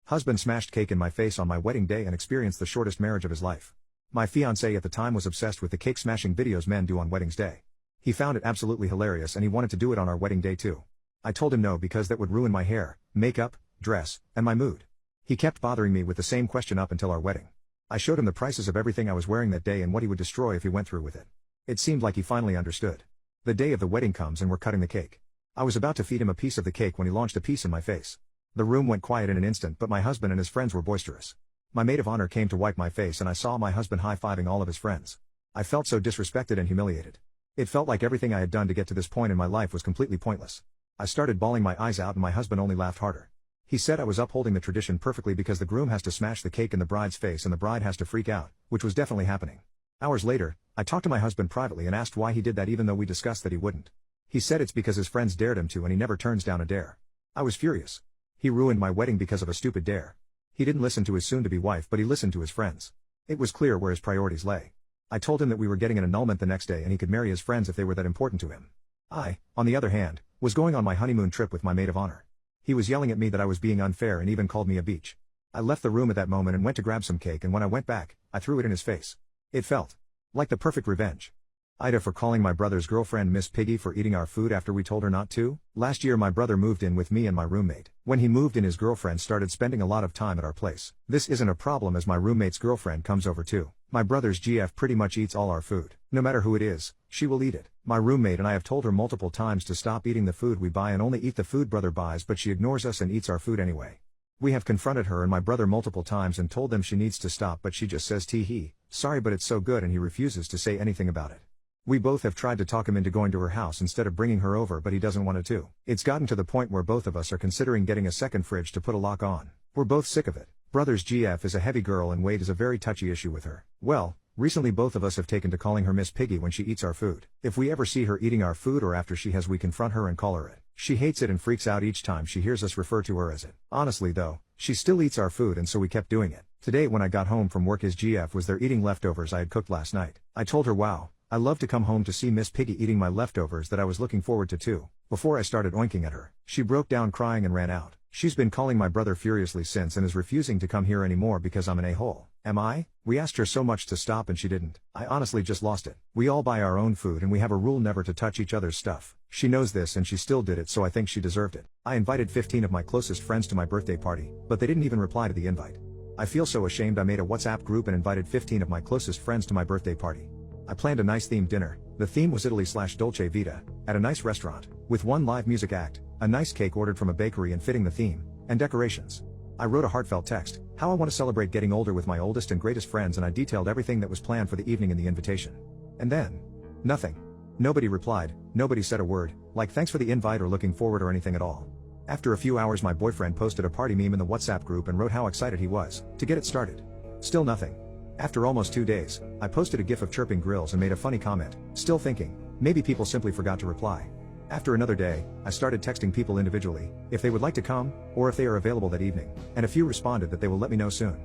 Husband smashed cake in my face on my wedding day and experienced the shortest marriage of his life. My fiancé at the time was obsessed with the cake smashing videos men do on weddings day. He found it absolutely hilarious and he wanted to do it on our wedding day too. I told him no because that would ruin my hair, makeup, dress, and my mood. He kept bothering me with the same question up until our wedding. I showed him the prices of everything I was wearing that day and what he would destroy if he went through with it. It seemed like he finally understood. The day of the wedding comes and we're cutting the cake. I was about to feed him a piece of the cake when he launched a piece in my face. The room went quiet in an instant, but my husband and his friends were boisterous. My maid of honor came to wipe my face and I saw my husband high-fiving all of his friends. I felt so disrespected and humiliated. It felt like everything I had done to get to this point in my life was completely pointless. I started bawling my eyes out and my husband only laughed harder. He said I was upholding the tradition perfectly because the groom has to smash the cake in the bride's face and the bride has to freak out, which was definitely happening. Hours later, I talked to my husband privately and asked why he did that even though we discussed that he wouldn't. He said it's because his friends dared him to and he never turns down a dare. I was furious. He ruined my wedding because of a stupid dare. He didn't listen to his soon-to-be wife but he listened to his friends. It was clear where his priorities lay. I told him that we were getting an annulment the next day and he could marry his friends if they were that important to him. I, on the other hand, was going on my honeymoon trip with my maid of honor. He was yelling at me that I was being unfair and even called me a beach. I left the room at that moment and went to grab some cake and when I went back, I threw it in his face. It felt like the perfect revenge. Ida for calling my brother's girlfriend Miss Piggy for eating our food after we told her not to. Last year my brother moved in with me and my roommate. When he moved in his girlfriend started spending a lot of time at our place. This isn't a problem as my roommate's girlfriend comes over too. My brother's GF pretty much eats all our food. No matter who it is, she will eat it. My roommate and I have told her multiple times to stop eating the food we buy and only eat the food brother buys but she ignores us and eats our food anyway. We have confronted her and my brother multiple times and told them she needs to stop but she just says tee sorry but it's so good and he refuses to say anything about it. We both have tried to talk him into going to her house instead of bringing her over but he doesn't want to. It's gotten to the point where both of us are considering getting a second fridge to put a lock on. We're both sick of it. Brother's GF is a heavy girl and weight is a very touchy issue with her. Well, recently both of us have taken to calling her Miss Piggy when she eats our food. If we ever see her eating our food or after she has we confront her and call her it. She hates it and freaks out each time she hears us refer to her as it. Honestly though, she still eats our food and so we kept doing it. Today when I got home from work his GF was there eating leftovers I had cooked last night. I told her wow, I love to come home to see Miss Piggy eating my leftovers that I was looking forward to too. Before I started oinking at her, she broke down crying and ran out. She's been calling my brother furiously since and is refusing to come here anymore because I'm an a-hole. Am I? We asked her so much to stop and she didn't. I honestly just lost it. We all buy our own food and we have a rule never to touch each other's stuff. She knows this and she still did it so I think she deserved it. I invited 15 of my closest friends to my birthday party, but they didn't even reply to the invite. I feel so ashamed I made a WhatsApp group and invited 15 of my closest friends to my birthday party. I planned a nice themed dinner. The theme was Italy/Dolce Vita, at a nice restaurant, with one live music act, a nice cake ordered from a bakery and fitting the theme, and decorations. I wrote a heartfelt text, how I want to celebrate getting older with my oldest and greatest friends and I detailed everything that was planned for the evening in the invitation. And then, nothing. Nobody replied, nobody said a word, like thanks for the invite or looking forward or anything at all. After a few hours my boyfriend posted a party meme in the WhatsApp group and wrote how excited he was to get it started. Still nothing. After almost 2 days, I posted a gif of chirping grills and made a funny comment, still thinking, maybe people simply forgot to reply. After another day, I started texting people individually, if they would like to come, or if they are available that evening, and a few responded that they will let me know soon.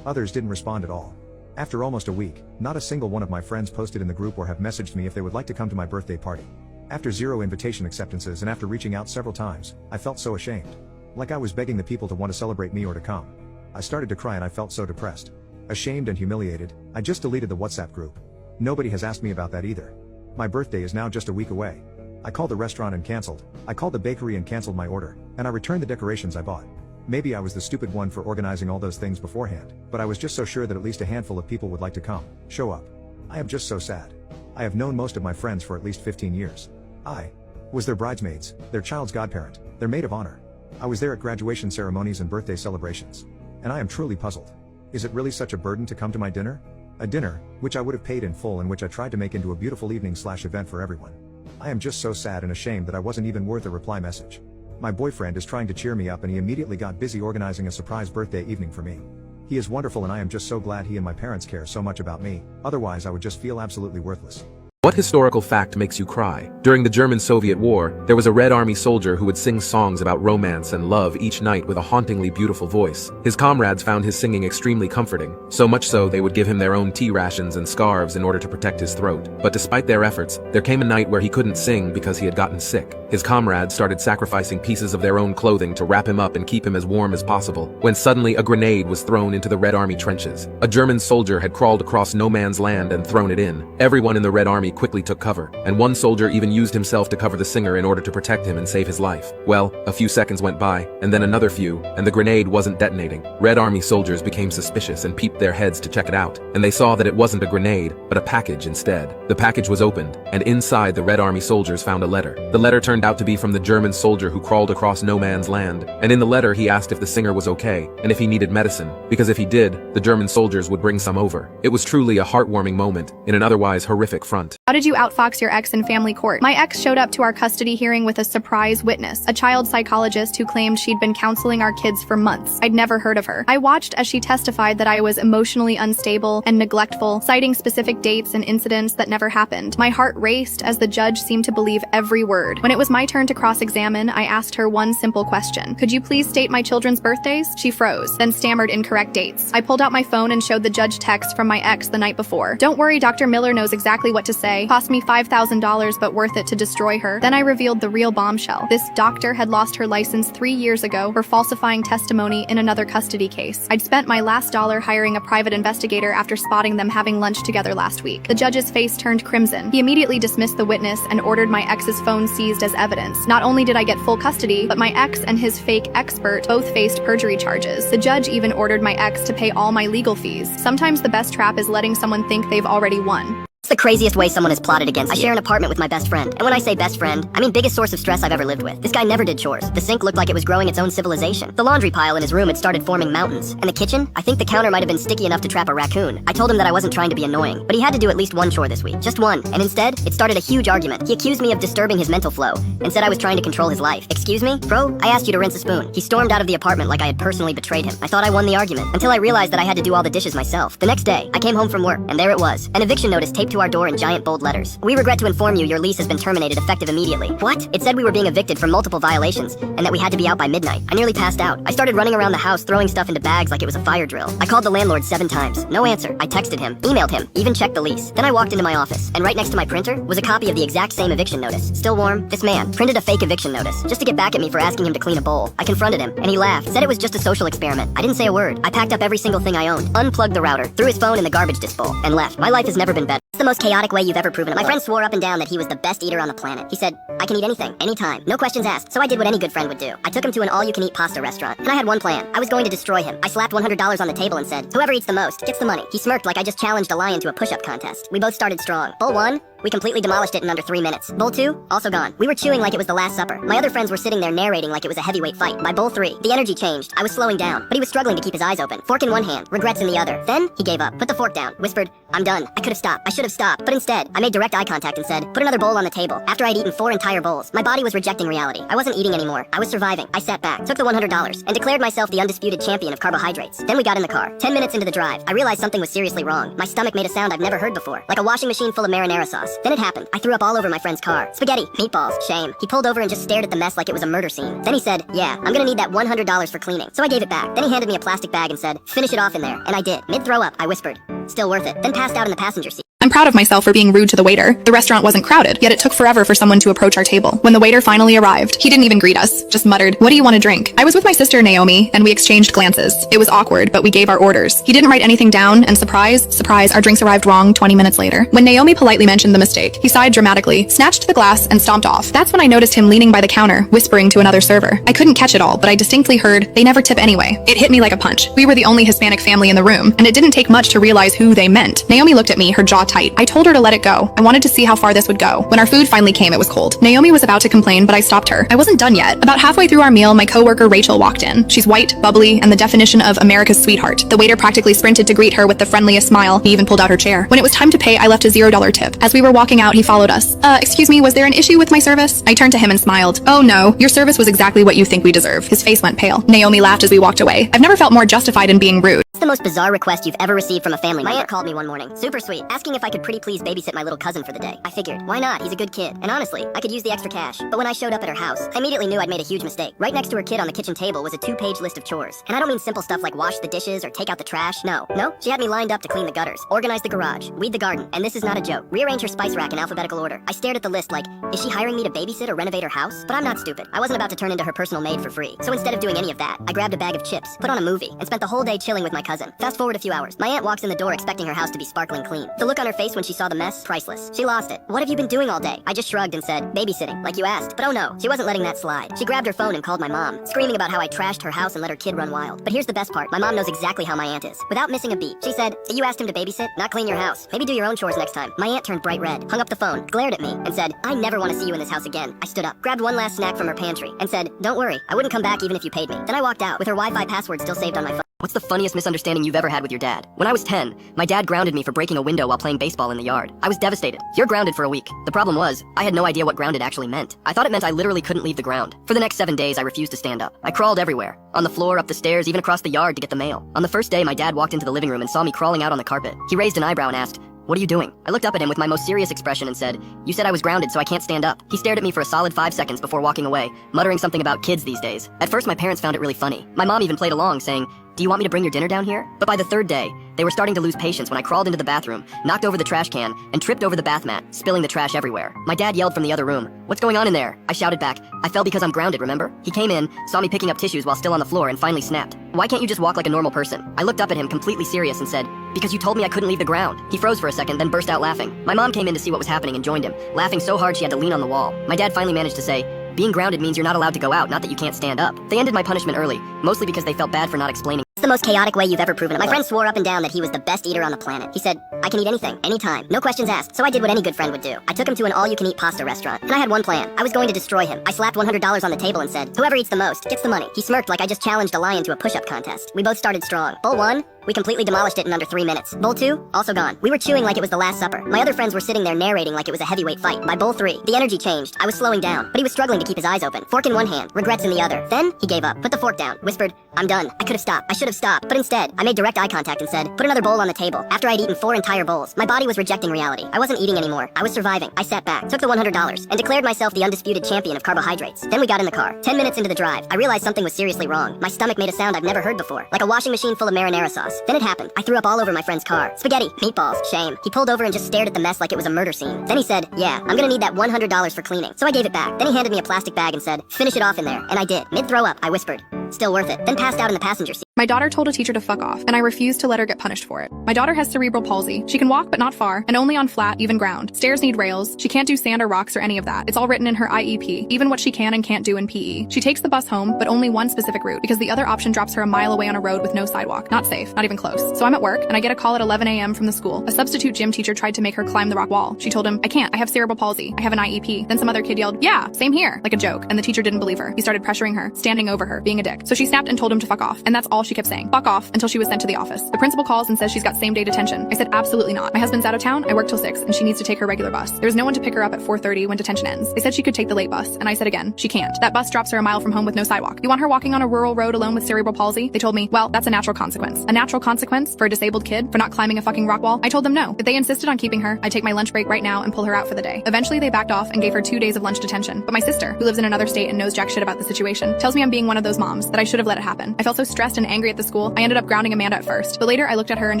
Others didn't respond at all. After almost a week, not a single one of my friends posted in the group or have messaged me if they would like to come to my birthday party. After 0 invitation acceptances and after reaching out several times, I felt so ashamed. Like I was begging the people to want to celebrate me or to come. I started to cry and I felt so depressed. Ashamed and humiliated, I just deleted the WhatsApp group. Nobody has asked me about that either. My birthday is now just a week away. I called the restaurant and canceled. I called the bakery and canceled my order, and I returned the decorations I bought. Maybe I was the stupid one for organizing all those things beforehand, but I was just so sure that at least a handful of people would like to come, show up. I am just so sad. I have known most of my friends for at least 15 years. I was their bridesmaids, their child's godparent, their maid of honor. I was there at graduation ceremonies and birthday celebrations. And I am truly puzzled. Is it really such a burden to come to my dinner? A dinner, which I would have paid in full and which I tried to make into a beautiful evening/event for everyone. I am just so sad and ashamed that I wasn't even worth a reply message. My boyfriend is trying to cheer me up and he immediately got busy organizing a surprise birthday evening for me. He is wonderful and I am just so glad he and my parents care so much about me, otherwise I would just feel absolutely worthless. What historical fact makes you cry? During the German-Soviet War, there was a Red Army soldier who would sing songs about romance and love each night with a hauntingly beautiful voice. His comrades found his singing extremely comforting, so much so they would give him their own tea rations and scarves in order to protect his throat. But despite their efforts, there came a night where he couldn't sing because he had gotten sick. His comrades started sacrificing pieces of their own clothing to wrap him up and keep him as warm as possible, when suddenly a grenade was thrown into the Red Army trenches. A German soldier had crawled across no man's land and thrown it in. Everyone in the Red Army quickly took cover, and one soldier even used himself to cover the singer in order to protect him and save his life. Well, a few seconds went by, and then another few, and the grenade wasn't detonating. Red Army soldiers became suspicious and peeped their heads to check it out, and they saw that it wasn't a grenade, but a package instead. The package was opened, and inside the Red Army soldiers found a letter. The letter turned out to be from the German soldier who crawled across no man's land, and in the letter he asked if the singer was okay, and if he needed medicine, because if he did, the German soldiers would bring some over. It was truly a heartwarming moment, in an otherwise horrific front. How did you outfox your ex in family court? My ex showed up to our custody hearing with a surprise witness, a child psychologist who claimed she'd been counseling our kids for months. I'd never heard of her. I watched as she testified that I was emotionally unstable and neglectful, citing specific dates and incidents that never happened. My heart raced as the judge seemed to believe every word. When it was my turn to cross-examine, I asked her one simple question. Could you please state my children's birthdays? She froze, then stammered incorrect dates. I pulled out my phone and showed the judge text from my ex the night before. Don't worry, Dr. Miller knows exactly what to say. Cost me $5,000, but worth it to destroy her. Then I revealed the real bombshell. This doctor had lost her license 3 years ago for falsifying testimony in another custody case. I'd spent my last dollar hiring a private investigator after spotting them having lunch together last week. The judge's face turned crimson. He immediately dismissed the witness and ordered my ex's phone seized as evidence. Not only did I get full custody, but my ex and his fake expert both faced perjury charges. The judge even ordered my ex to pay all my legal fees. Sometimes the best trap is letting someone think they've already won. What's the craziest way someone has plotted against you? I share an apartment with my best friend. And when I say best friend, I mean biggest source of stress I've ever lived with. This guy never did chores. The sink looked like it was growing its own civilization. The laundry pile in his room had started forming mountains. And the kitchen? I think the counter might have been sticky enough to trap a raccoon. I told him that I wasn't trying to be annoying, but he had to do at least one chore this week. Just one. And instead, it started a huge argument. He accused me of disturbing his mental flow and said I was trying to control his life. Excuse me? Bro, I asked you to rinse a spoon. He stormed out of the apartment like I had personally betrayed him. I thought I won the argument, until I realized that I had to do all the dishes myself. The next day, I came home from work, and there it was. An eviction notice taped to our door in giant bold letters. We regret to inform you your lease has been terminated effective immediately. What? It said we were being evicted for multiple violations, and that we had to be out by midnight. I nearly passed out. I started running around the house throwing stuff into bags like it was a fire drill. I called the landlord 7 times. No answer. I texted him, emailed him, even checked the lease. Then I walked into my office, and right next to my printer was a copy of the exact same eviction notice. Still warm? This man printed a fake eviction notice, just to get back at me for asking him to clean a bowl. I confronted him, and he laughed, said it was just a social experiment. I didn't say a word. I packed up every single thing I owned, unplugged the router, threw his phone in the garbage disp bowl, and left. My life has never been better. It's the most chaotic way you've ever proven it. My friend swore up and down that he was the best eater on the planet. He said, I can eat anything, anytime, no questions asked. So I did what any good friend would do. I took him to an all-you-can-eat pasta restaurant, and I had one plan. I was going to destroy him. I slapped $100 on the table and said, whoever eats the most gets the money. He smirked like I just challenged a lion to a push-up contest. We both started strong. Bowl 1, we completely demolished it in under 3 minutes. Bowl 2, also gone. We were chewing like it was the Last Supper. My other friends were sitting there narrating like it was a heavyweight fight. By bowl 3, the energy changed. I was slowing down, but he was struggling to keep his eyes open. Fork in one hand, regrets in the other. Then, he gave up, put the fork down, whispered, I'm done. I could have stopped. I should have stopped. But instead, I made direct eye contact and said, put another bowl on the table. After I'd eaten 4 entire bowls, my body was rejecting reality. I wasn't eating anymore. I was surviving. I sat back, took the $100, and declared myself the undisputed champion of carbohydrates. Then we got in the car. 10 minutes into the drive, I realized something was seriously wrong. My stomach made a sound I've never heard before, like a washing machine full of marinara sauce. Then it happened. I threw up all over my friend's car. Spaghetti, meatballs, shame. He pulled over and just stared at the mess like it was a murder scene. Then he said, yeah, I'm gonna need that $100 for cleaning. So I gave it back. Then he handed me a plastic bag and said, finish it off in there. And I did. Mid-throw up, I whispered, still worth it. Then passed out in the passenger seat. I'm proud of myself for being rude to the waiter. The restaurant wasn't crowded, yet it took forever for someone to approach our table. When the waiter finally arrived, he didn't even greet us, just muttered, what do you want to drink? I was with my sister Naomi, and we exchanged glances. It was awkward, but we gave our orders. He didn't write anything down, and surprise, our drinks arrived wrong 20 minutes later. When Naomi politely mentioned the mistake, he sighed dramatically, snatched the glass, and stomped off. That's when I noticed him leaning by the counter, whispering to another server. I couldn't catch it all, but I distinctly heard, they never tip anyway. It hit me like a punch. We were the only Hispanic family in the room, and it didn't take much to realize who they meant. Naomi looked at me, her jaw tight. I told her to let it go. I wanted to see how far this would go. When our food finally came, it was cold. Naomi was about to complain, but I stopped her. I wasn't done yet. About halfway through our meal, my coworker Rachel walked in. She's white, bubbly, and the definition of America's sweetheart. The waiter practically sprinted to greet her with the friendliest smile. He even pulled out her chair. When it was time to pay, I left a $0 tip. As we were walking out, he followed us. Excuse me, was there an issue with my service? I turned to him and smiled. Oh no, your service was exactly what you think we deserve. His face went pale. Naomi laughed as we walked away. I've never felt more justified in being rude. What's the most bizarre request you've ever received from a family member? My aunt called me one morning, super sweet, asking if if I could pretty please babysit my little cousin for the day. I figured, why not? He's a good kid. And honestly, I could use the extra cash. But when I showed up at her house, I immediately knew I'd made a huge mistake. Right next to her kid on the kitchen table was a 2-page list of chores. And I don't mean simple stuff like wash the dishes or take out the trash. No, she had me lined up to clean the gutters, organize the garage, weed the garden, and this is not a joke, rearrange her spice rack in alphabetical order. I stared at the list like, is she hiring me to babysit or renovate her house? But I'm not stupid. I wasn't about to turn into her personal maid for free. So instead of doing any of that, I grabbed a bag of chips, put on a movie, and spent the whole day chilling with my cousin. Fast forward a few hours. My aunt walks in the door expecting her house to be sparkling clean. The look on her face when she saw the mess, priceless. She lost it. What have you been doing all day? I just shrugged and said, babysitting, like you asked. But oh no, she wasn't letting that slide. She grabbed her phone and called my mom, screaming about how I trashed her house and let her kid run wild. But here's the best part. My mom knows exactly how my aunt is. Without missing a beat, she said, you asked him to babysit, not clean your house. Maybe do your own chores next time. My aunt turned bright red, hung up the phone, glared at me, and said, I never want to see you in this house again. I stood up, grabbed one last snack from her pantry, and said, don't worry, I wouldn't come back even if you paid me. Then I walked out, with her Wi-Fi password still saved on my phone. What's the funniest misunderstanding you've ever had with your dad? When I was 10, my dad grounded me for breaking a window while playing baseball in the yard. I was devastated. You're grounded for a week. The problem was, I had no idea what grounded actually meant. I thought it meant I literally couldn't leave the ground. For the next 7 days, I refused to stand up. I crawled everywhere. On the floor, up the stairs, even across the yard to get the mail. On the first day, my dad walked into the living room and saw me crawling out on the carpet. He raised an eyebrow and asked, what are you doing? I looked up at him with my most serious expression and said, you said I was grounded, so I can't stand up. He stared at me for a solid 5 seconds before walking away, muttering something about kids these days. At first, my parents found it really funny. My mom even played along, saying, do you want me to bring your dinner down here? But by the third day, they were starting to lose patience when I crawled into the bathroom, knocked over the trash can, and tripped over the bath mat, spilling the trash everywhere. My dad yelled from the other room, what's going on in there? I shouted back, I fell because I'm grounded, remember? He came in, saw me picking up tissues while still on the floor, and finally snapped. Why can't you just walk like a normal person? I looked up at him completely serious and said, because you told me I couldn't leave the ground. He froze for a second, then burst out laughing. My mom came in to see what was happening and joined him, laughing so hard she had to lean on the wall. My dad finally managed to say, being grounded means you're not allowed to go out, not that you can't stand up. They ended my punishment early, mostly because they felt bad for not explaining. It's the most chaotic way you've ever proven it. My friend swore up and down that he was the best eater on the planet. He said, I can eat anything, anytime, no questions asked. So I did what any good friend would do. I took him to an all-you-can-eat pasta restaurant, and I had one plan. I was going to destroy him. I slapped $100 on the table and said, whoever eats the most gets the money. He smirked like I just challenged a lion to a push-up contest. We both started strong. Bowl 1, we completely demolished it in under 3 minutes. Bowl 2, also gone. We were chewing like it was the Last Supper. My other friends were sitting there narrating like it was a heavyweight fight. By bowl 3, the energy changed. I was slowing down, but he was struggling to keep his eyes open. Fork in one hand, regrets in the other. Then, he gave up, put the fork down, whispered, I'm done. I could have stopped. I should have stopped. But instead, I made direct eye contact and said, put another bowl on the table. After I'd eaten 4 entire bowls, my body was rejecting reality. I wasn't eating anymore. I was surviving. I sat back, took the $100, and declared myself the undisputed champion of carbohydrates. Then we got in the car. 10 minutes into the drive, I realized something was seriously wrong. My stomach made a sound I've never heard before, like a washing machine full of marinara sauce. Then it happened. I threw up all over my friend's car. Spaghetti, meatballs, shame. He pulled over and just stared at the mess like it was a murder scene. Then he said, yeah, I'm gonna need that $100 for cleaning. So I gave it back. Then he handed me a plastic bag and said, finish it off in there. And I did. Mid-throw up, I whispered, still worth it. Then passed out in the passenger seat. My daughter told a teacher to fuck off, and I refused to let her get punished for it. My daughter has cerebral palsy. She can walk, but not far, and only on flat, even ground. Stairs need rails. She can't do sand or rocks or any of that. It's all written in her IEP, even what she can and can't do in PE. She takes the bus home, but only one specific route, because the other option drops her a mile away on a road with no sidewalk. Not safe, not even close. So I'm at work, and I get a call at 11 a.m. from the school. A substitute gym teacher tried to make her climb the rock wall. She told him, I can't, I have cerebral palsy. I have an IEP. Then some other kid yelled, yeah, same here, like a joke, and the teacher didn't believe her. He started pressuring her, standing over her, being a dick. So she snapped and told him to fuck off, and that's all she kept saying. Fuck off, until she was sent to the office. The principal calls and says she's got same-day detention. I said absolutely not. My husband's out of town, I work till 6, and she needs to take her regular bus. There's no one to pick her up at 4:30 when detention ends. They said she could take the late bus, and I said again, she can't. That bus drops her a mile from home with no sidewalk. You want her walking on a rural road alone with cerebral palsy? They told me, well, that's a natural consequence. A natural consequence for a disabled kid for not climbing a fucking rock wall? I told them no. If they insisted on keeping her, I'd take my lunch break right now and pull her out for the day. Eventually they backed off and gave her 2 days of lunch detention. But my sister, who lives in another state and knows jack shit about the situation, tells me I'm being one of those moms, that I should have let it happen. I felt so stressed and angry at the school, I ended up grounding Amanda at first. But later I looked at her and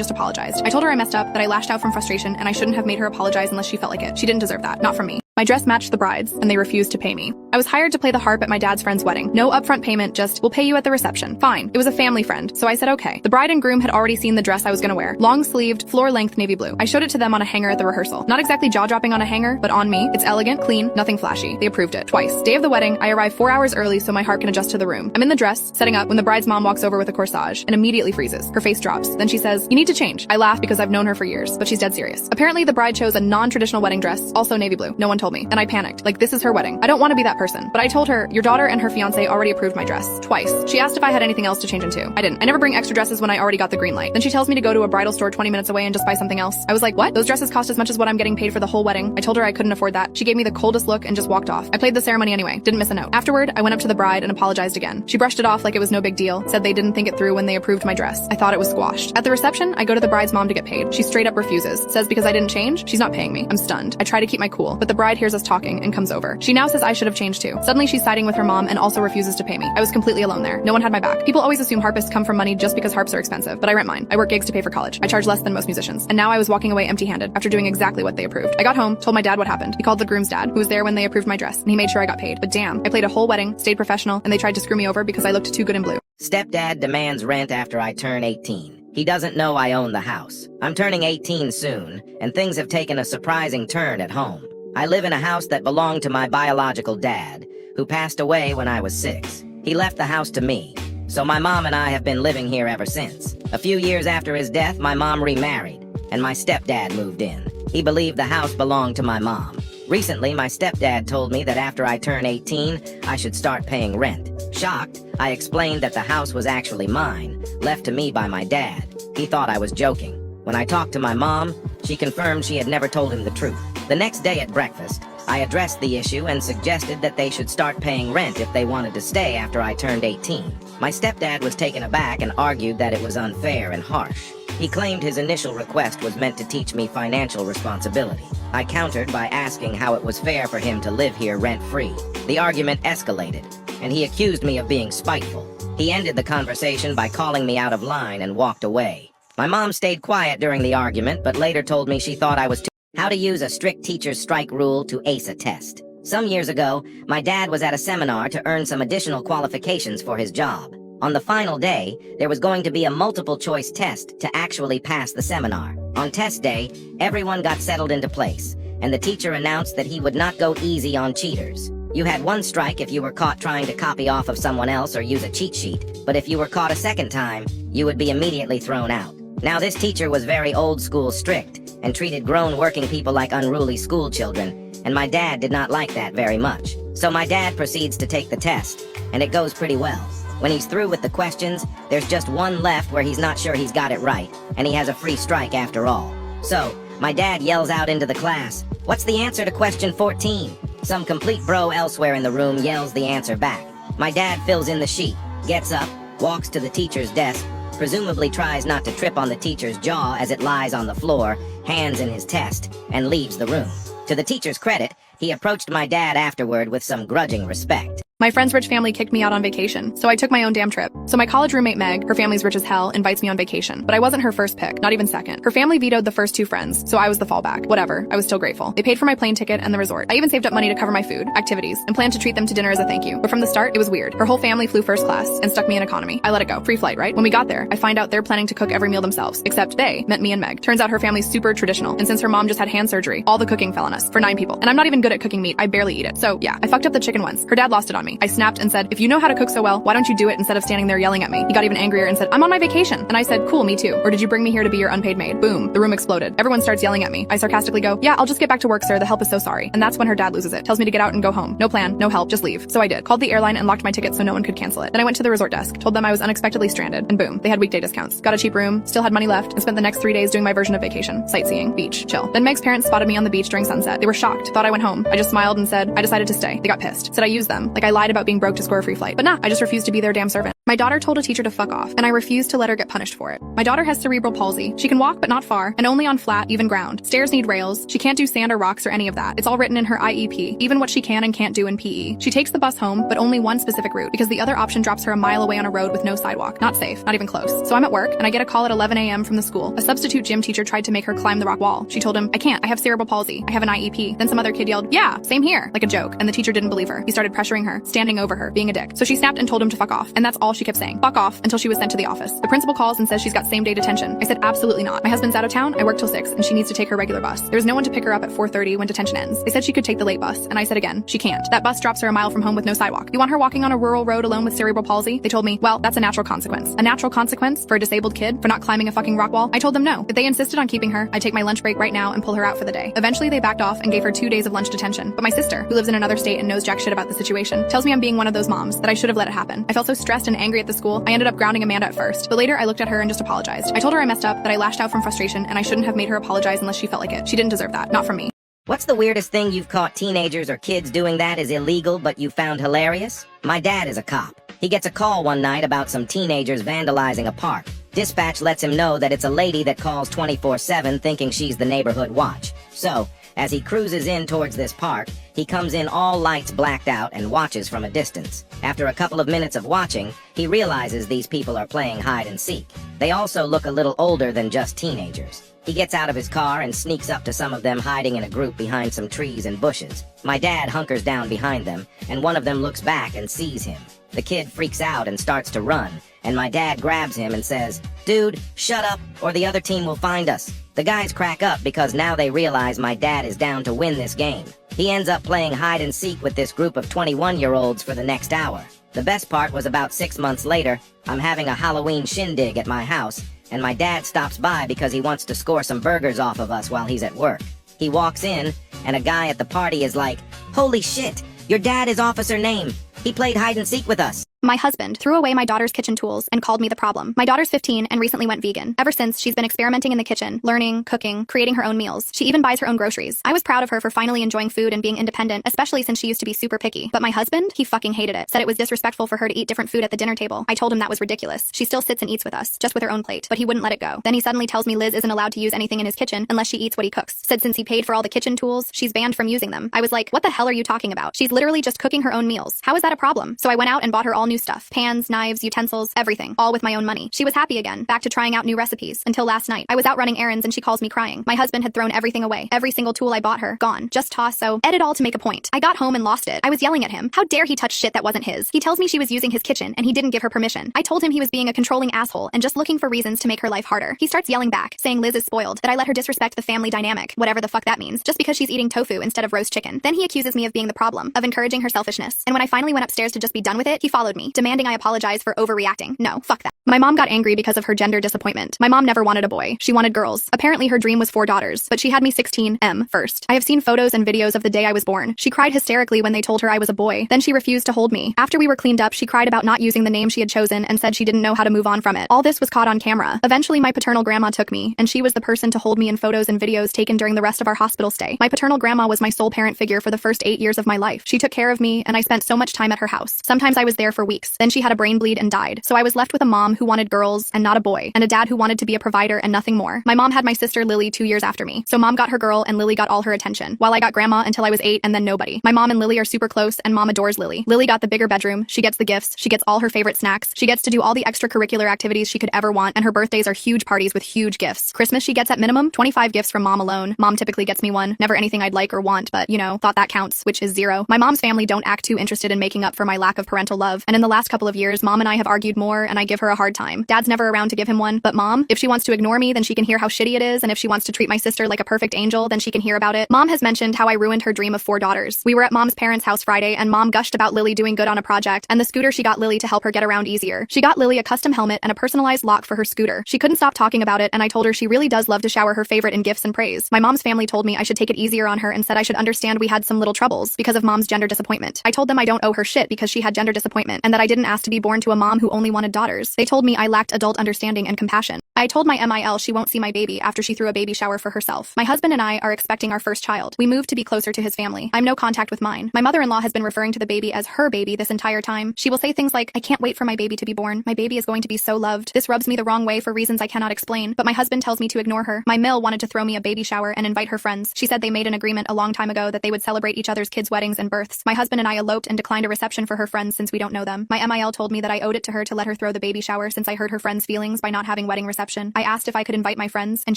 just apologized. I told her I messed up, that I lashed out from frustration, and I shouldn't have made her apologize unless she felt like it. She didn't deserve that. Not from me. My dress matched the bride's, and they refused to pay me. I was hired to play the harp at my dad's friend's wedding. No upfront payment, just, we'll pay you at the reception. Fine. It was a family friend, so I said okay. The bride and groom had already seen the dress I was gonna wear. Long-sleeved, floor-length navy blue. I showed it to them on a hanger at the rehearsal. Not exactly jaw-dropping on a hanger, but on me. It's elegant, clean, nothing flashy. They approved it. Twice. Day of the wedding, I arrive 4 hours early so my harp can adjust to the room. I'm in the dress, setting up, when the bride's mom walks over with a corsage, and immediately freezes. Her face drops. Then she says, you need to change. I laugh because I've known her for years, but she's dead serious. Apparently the bride chose a non-traditional wedding dress, also navy blue. No one told told me, and I panicked. Like, this is her wedding. I don't want to be that person. But I told her, your daughter and her fiancé already approved my dress. Twice. She asked if I had anything else to change into. I didn't. I never bring extra dresses when I already got the green light. Then she tells me to go to a bridal store 20 minutes away and just buy something else. I was like, what? Those dresses cost as much as what I'm getting paid for the whole wedding. I told her I couldn't afford that. She gave me the coldest look and just walked off. I played the ceremony anyway. Didn't miss a note. Afterward, I went up to the bride and apologized again. She brushed it off like it was no big deal, said they didn't think it through when they approved my dress. I thought it was squashed. At the reception, I go to the bride's mom to get paid. She straight up refuses. Says because I didn't change, she's not paying me. I'm stunned. I try to keep my cool, but the bride hears us talking and comes over. She now says I should have changed too. Suddenly she's siding with her mom and also refuses to pay me. I was completely alone there. No one had my back. People always assume harpists come from money just because harps are expensive, but I rent mine. I work gigs to pay for college. I charge less than most musicians. And now I was walking away empty-handed after doing exactly what they approved. I got home, told my dad what happened. He called the groom's dad, who was there when they approved my dress, and he made sure I got paid. But damn, I played a whole wedding, stayed professional, and they tried to screw me over because I looked too good in blue. Stepdad demands rent after I turn 18. He doesn't know I own the house. I'm turning 18 soon, and things have taken a surprising turn at home. I live in a house that belonged to my biological dad, who passed away when I was 6. He left the house to me, so my mom and I have been living here ever since. A few years after his death, my mom remarried, and my stepdad moved in. He believed the house belonged to my mom. Recently, my stepdad told me that after I turn 18, I should start paying rent. Shocked, I explained that the house was actually mine, left to me by my dad. He thought I was joking. When I talked to my mom, she confirmed she had never told him the truth. The next day at breakfast, I addressed the issue and suggested that they should start paying rent if they wanted to stay after I turned 18. My stepdad was taken aback and argued that it was unfair and harsh. He claimed his initial request was meant to teach me financial responsibility. I countered by asking how it was fair for him to live here rent-free. The argument escalated, and he accused me of being spiteful. He ended the conversation by calling me out of line and walked away. My mom stayed quiet during the argument, but later told me she thought I was too... How to use a strict teacher's strike rule to ace a test. Some years ago, my dad was at a seminar to earn some additional qualifications for his job. On the final day, there was going to be a multiple-choice test to actually pass the seminar. On test day, everyone got settled into place, and the teacher announced that he would not go easy on cheaters. You had one strike if you were caught trying to copy off of someone else or use a cheat sheet, but if you were caught a second time, you would be immediately thrown out. Now, this teacher was very old-school strict and treated grown working people like unruly school children, and my dad did not like that very much. So my dad proceeds to take the test, and it goes pretty well. When he's through with the questions, there's just one left where he's not sure he's got it right, and he has a free strike after all. So, my dad yells out into the class, "What's the answer to question 14? Some complete bro elsewhere in the room yells the answer back. My dad fills in the sheet, gets up, walks to the teacher's desk, presumably tries not to trip on the teacher's jaw as it lies on the floor, hands in his test, and leaves the room. To the teacher's credit, he approached my dad afterward with some grudging respect. My friend's rich family kicked me out on vacation, so I took my own damn trip. So my college roommate Meg, her family's rich as hell, invites me on vacation, but I wasn't her first pick, not even second. Her family vetoed the first 2 friends, so I was the fallback. Whatever, I was still grateful. They paid for my plane ticket and the resort. I even saved up money to cover my food, activities, and planned to treat them to dinner as a thank you. But from the start, it was weird. Her whole family flew first class and stuck me in economy. I let it go. Free flight, right? When we got there, I find out they're planning to cook every meal themselves, except they meant me and Meg. Turns out her family's super traditional, and since her mom just had hand surgery, all the cooking fell on us, for 9 people. And I'm not even good at cooking meat, I barely eat it. So yeah, I fucked up the chicken once. Her dad lost it on me. I snapped and said, "If you know how to cook so well, why don't you do it instead of standing there yelling at me?" He got even angrier and said, "I'm on my vacation." And I said, "Cool, me too. Or did you bring me here to be your unpaid maid?" Boom, the room exploded. Everyone starts yelling at me. I sarcastically go, "Yeah, I'll just get back to work, sir. The help is so sorry." And that's when her dad loses it. Tells me to get out and go home. No plan, no help, just leave. So I did. Called the airline and locked my ticket so no one could cancel it. Then I went to the resort desk, told them I was unexpectedly stranded, and boom, they had weekday discounts. Got a cheap room, still had money left, and spent the next 3 days doing my version of vacation. Sightseeing, beach, chill. Then Meg's parents spotted me on the beach during sunset. They were shocked, thought I went home. I just smiled and said, I decided to stay. They got pissed. Said I used them. Like I lied about being broke to score a free flight. But nah, I just refused to be their damn servant. My daughter told a teacher to fuck off, and I refused to let her get punished for it. My daughter has cerebral palsy. She can walk, but not far, and only on flat, even ground. Stairs need rails. She can't do sand or rocks or any of that. It's all written in her IEP, even what she can and can't do in PE. She takes the bus home, but only one specific route, because the other option drops her a mile away on a road with no sidewalk. Not safe, not even close. So I'm at work, and I get a call at 11 a.m. from the school. A substitute gym teacher tried to make her climb the rock wall. She told him, "I can't, I have cerebral palsy. I have an IEP." Then some other kid yelled, "Yeah, same here," like a joke, and the teacher didn't believe her. He started pressuring her, standing over her, being a dick. So she snapped and told him to fuck off, and that's all she she kept saying, fuck off, until she was sent to the office. The principal calls and says she's got same-day detention. I said, absolutely not. My husband's out of town, I work till 6, and she needs to take her regular bus. There's no one to pick her up at 4:30 when detention ends. They said she could take the late bus, and I said again, she can't. That bus drops her a mile from home with no sidewalk. You want her walking on a rural road alone with cerebral palsy? They told me, well, that's a natural consequence. A natural consequence for a disabled kid for not climbing a fucking rock wall? I told them no. If they insisted on keeping her, I'd take my lunch break right now and pull her out for the day. Eventually, they backed off and gave her 2 days of lunch detention. But my sister, who lives in another state and knows jack shit about the situation, tells me I'm being one of those moms, that I should have let it happen. I felt so stressed and angry at the school, I ended up grounding Amanda at first. But later, I looked at her and just apologized. I told her I messed up, that I lashed out from frustration, and I shouldn't have made her apologize unless she felt like it. She didn't deserve that. Not from me. What's the weirdest thing you've caught teenagers or kids doing that is illegal but you found hilarious? My dad is a cop. He gets a call one night about some teenagers vandalizing a park. Dispatch lets him know that it's a lady that calls 24/7 thinking she's the neighborhood watch. So, as he cruises in towards this park, he comes in all lights blacked out and watches from a distance. After a couple of minutes of watching, he realizes these people are playing hide and seek. They also look a little older than just teenagers. He gets out of his car and sneaks up to some of them hiding in a group behind some trees and bushes. My dad hunkers down behind them, and one of them looks back and sees him. The kid freaks out and starts to run, and my dad grabs him and says, "Dude, shut up, or the other team will find us." The guys crack up because now they realize my dad is down to win this game. He ends up playing hide and seek with this group of 21-year-olds for the next hour. The best part was about 6 months later, I'm having a Halloween shindig at my house, and my dad stops by because he wants to score some burgers off of us while he's at work. He walks in, and a guy at the party is like, "Holy shit, your dad is Officer Name. He played hide and seek with us." My husband threw away my daughter's kitchen tools and called me the problem. My daughter's 15 and recently went vegan. Ever since, she's been experimenting in the kitchen, learning, cooking, creating her own meals. She even buys her own groceries. I was proud of her for finally enjoying food and being independent, especially since she used to be super picky. But my husband, he fucking hated it. Said it was disrespectful for her to eat different food at the dinner table. I told him that was ridiculous. She still sits and eats with us, just with her own plate. But he wouldn't let it go. Then he suddenly tells me Liz isn't allowed to use anything in his kitchen unless she eats what he cooks. Said since he paid for all the kitchen tools, she's banned from using them. I was like, what the hell are you talking about? She's literally just cooking her own meals. How is that a problem? So I went out and bought her all new stuff. Pans, knives, utensils, everything, all with my own money. She was happy again, back to trying out new recipes, until last night. I was out running errands and she calls me crying. My husband had thrown everything away. Every single tool I bought her, gone. Just toss, so edit all to make a point. I got home and lost it. I was yelling at him. How dare he touch shit that wasn't his? He tells me she was using his kitchen and he didn't give her permission. I told him he was being a controlling asshole and just looking for reasons to make her life harder. He starts yelling back, saying Liz is spoiled, that I let her disrespect the family dynamic, whatever the fuck that means, just because she's eating tofu instead of roast chicken. Then he accuses me of being the problem, of encouraging her selfishness. And when I finally went upstairs to just be done with it, he followed me, demanding I apologize for overreacting. No, fuck that. My mom got angry because of her gender disappointment. My mom never wanted a boy. She wanted girls. Apparently her dream was 4 daughters, but she had me 16M first. I have seen photos and videos of the day I was born. She cried hysterically when they told her I was a boy. Then she refused to hold me. After we were cleaned up, she cried about not using the name she had chosen and said she didn't know how to move on from it. All this was caught on camera. Eventually my paternal grandma took me, and she was the person to hold me in photos and videos taken during the rest of our hospital stay. My paternal grandma was my sole parent figure for the first 8 years of my life. She took care of me, and I spent so much time at her house. Sometimes I was there for weeks. Then she had a brain bleed and died. So I was left with a mom who wanted girls and not a boy, and a dad who wanted to be a provider and nothing more. My mom had my sister Lily 2 years after me. So mom got her girl and Lily got all her attention, while I got grandma until I was 8 and then nobody. My mom and Lily are super close and mom adores Lily. Lily got the bigger bedroom, she gets the gifts, she gets all her favorite snacks, she gets to do all the extracurricular activities she could ever want, and her birthdays are huge parties with huge gifts. Christmas she gets at minimum 25 gifts from mom alone. Mom typically gets me one, never anything I'd like or want, but you know, thought that counts, which is 0. My mom's family don't act too interested in making up for my lack of parental love, and in the last couple of years, mom and I have argued more and I give her a hard time. Dad's never around to give him one, but mom, if she wants to ignore me, then she can hear how shitty it is, and if she wants to treat my sister like a perfect angel, then she can hear about it. Mom has mentioned how I ruined her dream of 4 daughters. We were at mom's parents' house Friday, and mom gushed about Lily doing good on a project, and the scooter she got Lily to help her get around easier. She got Lily a custom helmet and a personalized lock for her scooter. She couldn't stop talking about it, and I told her she really does love to shower her favorite in gifts and praise. My mom's family told me I should take it easier on her and said I should understand we had some little troubles because of mom's gender disappointment. I told them I don't owe her shit because she had gender disappointment, and that I didn't ask to be born to a mom who only wanted daughters. They told me I lacked adult understanding and compassion. I told my MIL she won't see my baby after she threw a baby shower for herself. My husband and I are expecting our first child. We moved to be closer to his family. I'm no contact with mine. My mother-in-law has been referring to the baby as her baby this entire time. She will say things like, I can't wait for my baby to be born. My baby is going to be so loved. This rubs me the wrong way for reasons I cannot explain, but my husband tells me to ignore her. My mill wanted to throw me a baby shower and invite her friends. She said they made an agreement a long time ago that they would celebrate each other's kids' weddings and births. My husband and I eloped and declined a reception for her friends since we don't know them. My MIL told me that I owed it to her to let her throw the baby shower since I hurt her friends' feelings by not having wedding reception. reception. I asked if I could invite my friends, and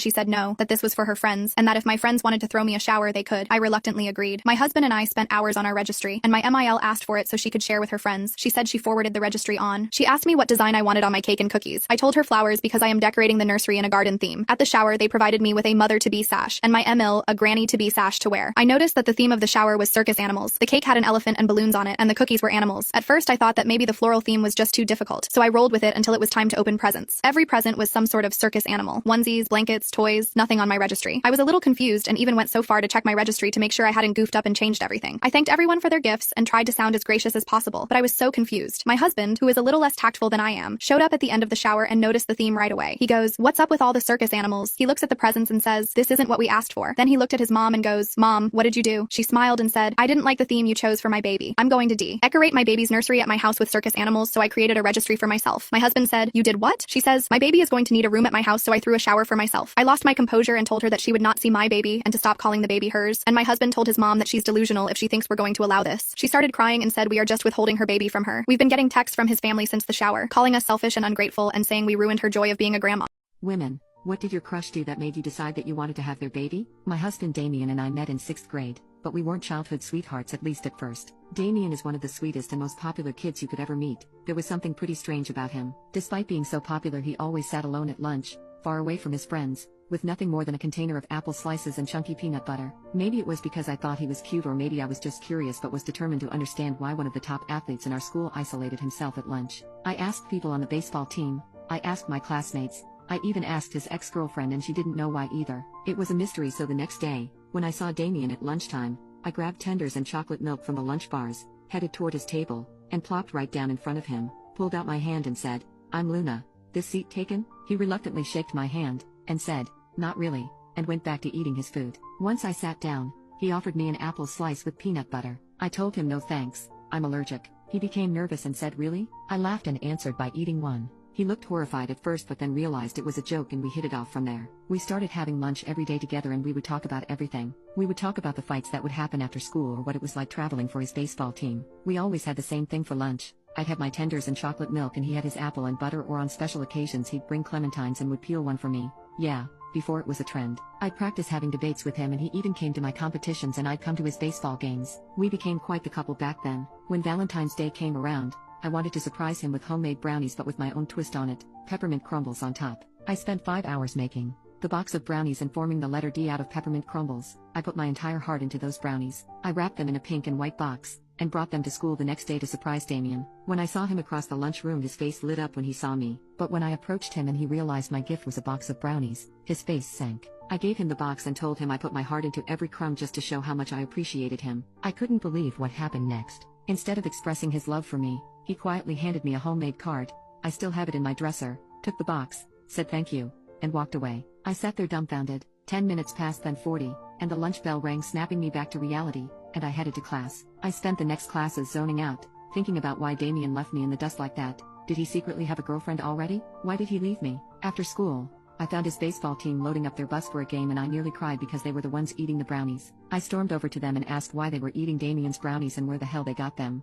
she said no, that this was for her friends, and that if my friends wanted to throw me a shower, they could. I reluctantly agreed. My husband and I spent hours on our registry, and my MIL asked for it so she could share with her friends. She said she forwarded the registry on. She asked me what design I wanted on my cake and cookies. I told her flowers because I am decorating the nursery in a garden theme. At the shower, they provided me with a mother-to-be sash, and my MIL a granny-to-be sash to wear. I noticed that the theme of the shower was circus animals. The cake had an elephant and balloons on it, and the cookies were animals. At first, I thought that maybe the floral theme was just too difficult, so I rolled with it until it was time to open presents. Every present was some sort of circus animal. Onesies, blankets, toys, nothing on my registry. I was a little confused and even went so far to check my registry to make sure I hadn't goofed up and changed everything. I thanked everyone for their gifts and tried to sound as gracious as possible, but I was so confused. My husband, who is a little less tactful than I am, showed up at the end of the shower and noticed the theme right away. He goes, "What's up with all the circus animals?" He looks at the presents and says, "This isn't what we asked for." Then he looked at his mom and goes, "Mom, what did you do?" She smiled and said, "I didn't like the theme you chose for my baby. I'm going to decorate my baby's nursery at my house with circus animals, so I created a registry for myself." My husband said, "You did what?" She says, "My baby is going to need a room at my house, so I threw a shower for myself." I lost my composure and told her that she would not see my baby and to stop calling the baby hers, and my husband told his mom that she's delusional if she thinks we're going to allow this. She started crying and said we are just withholding her baby from her. We've been getting texts from his family since the shower, calling us selfish and ungrateful and saying we ruined her joy of being a grandma. Women, what did your crush do that made you decide that you wanted to have their baby? My husband Damien and I met in 6th grade, but we weren't childhood sweethearts, at least at first. Damien is one of the sweetest and most popular kids you could ever meet. There was something pretty strange about him. Despite being so popular, he always sat alone at lunch, far away from his friends, with nothing more than a container of apple slices and chunky peanut butter. Maybe it was because I thought he was cute, or maybe I was just curious but was determined to understand why one of the top athletes in our school isolated himself at lunch. I asked people on the baseball team, I asked my classmates, I even asked his ex-girlfriend, and she didn't know why either. It was a mystery, so the next day, when I saw Damien at lunchtime, I grabbed tenders and chocolate milk from the lunch bars, headed toward his table, and plopped right down in front of him, pulled out my hand and said, "I'm Luna. This seat taken?" He reluctantly shook my hand, and said, "Not really," and went back to eating his food. Once I sat down, he offered me an apple slice with peanut butter. I told him no thanks, I'm allergic. He became nervous and said, "Really?" I laughed and answered by eating one. He looked horrified at first but then realized it was a joke, and we hit it off from there. We started having lunch every day together, and we would talk about everything. We would talk about the fights that would happen after school, or what it was like traveling for his baseball team. We always had the same thing for lunch. I'd have my tenders and chocolate milk, and he had his apple and butter, or on special occasions he'd bring clementines and would peel one for me. Yeah, before it was a trend. I'd practice having debates with him, and he even came to my competitions, and I'd come to his baseball games. We became quite the couple back then. When Valentine's Day came around, I wanted to surprise him with homemade brownies, but with my own twist on it, peppermint crumbles on top. I spent 5 hours making the box of brownies and forming the letter D out of peppermint crumbles. I put my entire heart into those brownies. I wrapped them in a pink and white box, and brought them to school the next day to surprise Damien. When I saw him across the lunchroom, his face lit up when he saw me. But when I approached him and he realized my gift was a box of brownies, his face sank. I gave him the box and told him I put my heart into every crumb just to show how much I appreciated him. I couldn't believe what happened next. Instead of expressing his love for me, he quietly handed me a homemade card. I still have it in my dresser, took the box, said thank you, and walked away. I sat there dumbfounded. 10 minutes passed, then 40, and the lunch bell rang, snapping me back to reality, and I headed to class. I spent the next classes zoning out, thinking about why Damien left me in the dust like that. Did he secretly have a girlfriend already? Why did he leave me? After school, I found his baseball team loading up their bus for a game, and I nearly cried because they were the ones eating the brownies. I stormed over to them and asked why they were eating Damien's brownies and where the hell they got them.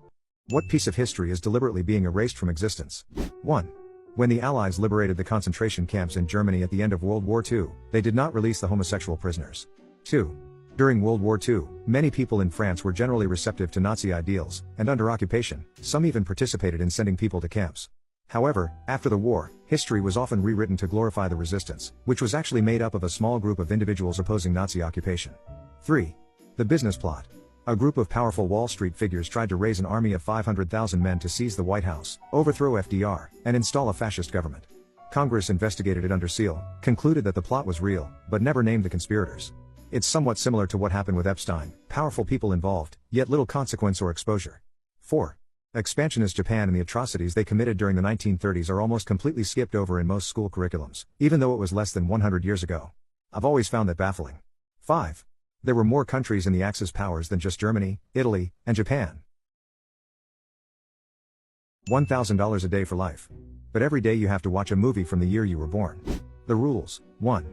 What piece of history is deliberately being erased from existence? 1. When the Allies liberated the concentration camps in Germany at the end of World War II, they did not release the homosexual prisoners. 2. During World War II, many people in France were generally receptive to Nazi ideals, and under occupation, some even participated in sending people to camps. However, after the war, history was often rewritten to glorify the resistance, which was actually made up of a small group of individuals opposing Nazi occupation. 3. The business plot. A group of powerful Wall Street figures tried to raise an army of 500,000 men to seize the White House, overthrow FDR, and install a fascist government. Congress investigated it under seal, concluded that the plot was real, but never named the conspirators. It's somewhat similar to what happened with Epstein, powerful people involved, yet little consequence or exposure. 4. Expansionist Japan and the atrocities they committed during the 1930s are almost completely skipped over in most school curriculums, even though it was less than 100 years ago. I've always found that baffling. 5. There were more countries in the Axis powers than just Germany, Italy, and Japan. $1,000 a day for life. But every day you have to watch a movie from the year you were born. The rules. 1.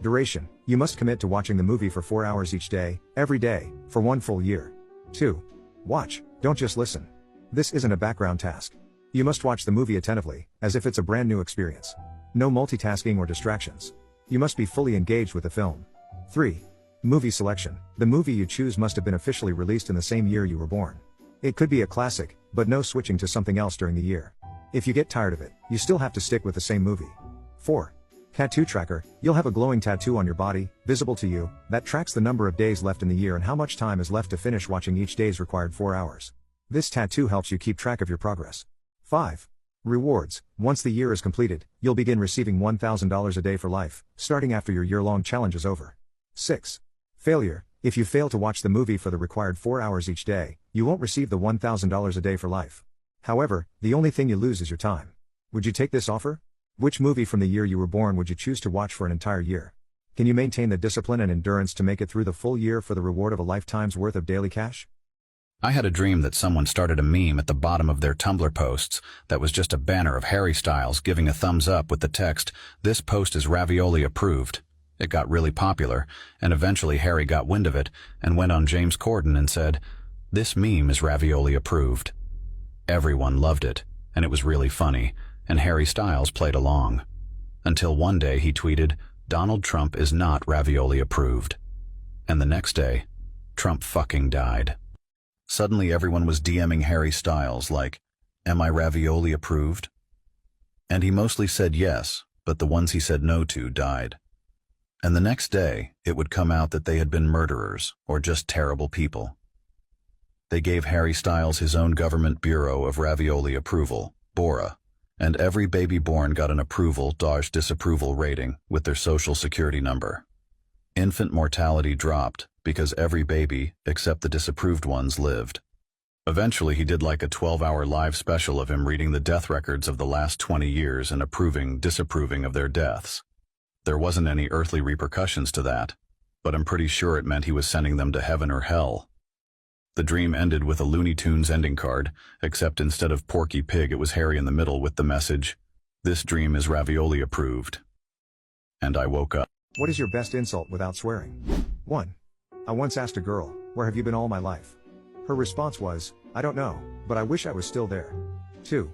Duration. You must commit to watching the movie for 4 hours each day, every day, for 1 full year. 2. Watch, don't just listen. This isn't a background task. You must watch the movie attentively, as if it's a brand new experience. No multitasking or distractions. You must be fully engaged with the film. 3. Movie selection. The movie you choose must have been officially released in the same year you were born. It could be a classic, but no switching to something else during the year. If you get tired of it, you still have to stick with the same movie. 4. Tattoo tracker. You'll have a glowing tattoo on your body, visible to you, that tracks the number of days left in the year and how much time is left to finish watching each day's required 4 hours. This tattoo helps you keep track of your progress. 5. Rewards. Once the year is completed, you'll begin receiving $1,000 a day for life, starting after your year-long challenge is over. 6. Failure. If you fail to watch the movie for the required 4 hours each day, you won't receive the $1,000 a day for life. However, the only thing you lose is your time. Would you take this offer? Which movie from the year you were born would you choose to watch for an entire year? Can you maintain the discipline and endurance to make it through the full year for the reward of a lifetime's worth of daily cash? I had a dream that someone started a meme at the bottom of their Tumblr posts that was just a banner of Harry Styles giving a thumbs up with the text, "This post is ravioli approved." It got really popular, and eventually Harry got wind of it and went on James Corden and said, "This meme is ravioli approved." Everyone loved it, and it was really funny, and Harry Styles played along. Until one day he tweeted, "Donald Trump is not ravioli approved." And the next day, Trump fucking died. Suddenly everyone was DMing Harry Styles like, "Am I ravioli approved?" And he mostly said yes, but the ones he said no to died. And the next day, it would come out that they had been murderers, or just terrible people. They gave Harry Styles his own government bureau of ravioli approval, BORA, and every baby born got an approval/disapproval rating with their social security number. Infant mortality dropped because every baby, except the disapproved ones, lived. Eventually he did like a 12-hour live special of him reading the death records of the last 20 years and disapproving of their deaths. There wasn't any earthly repercussions to that, but I'm pretty sure it meant he was sending them to heaven or hell. The dream ended with a Looney Tunes ending card, except instead of Porky Pig it was Harry in the middle with the message, "This dream is ravioli approved." And I woke up. What is your best insult without swearing? 1. I once asked a girl, "Where have you been all my life?" Her response was, "I don't know, but I wish I was still there." 2.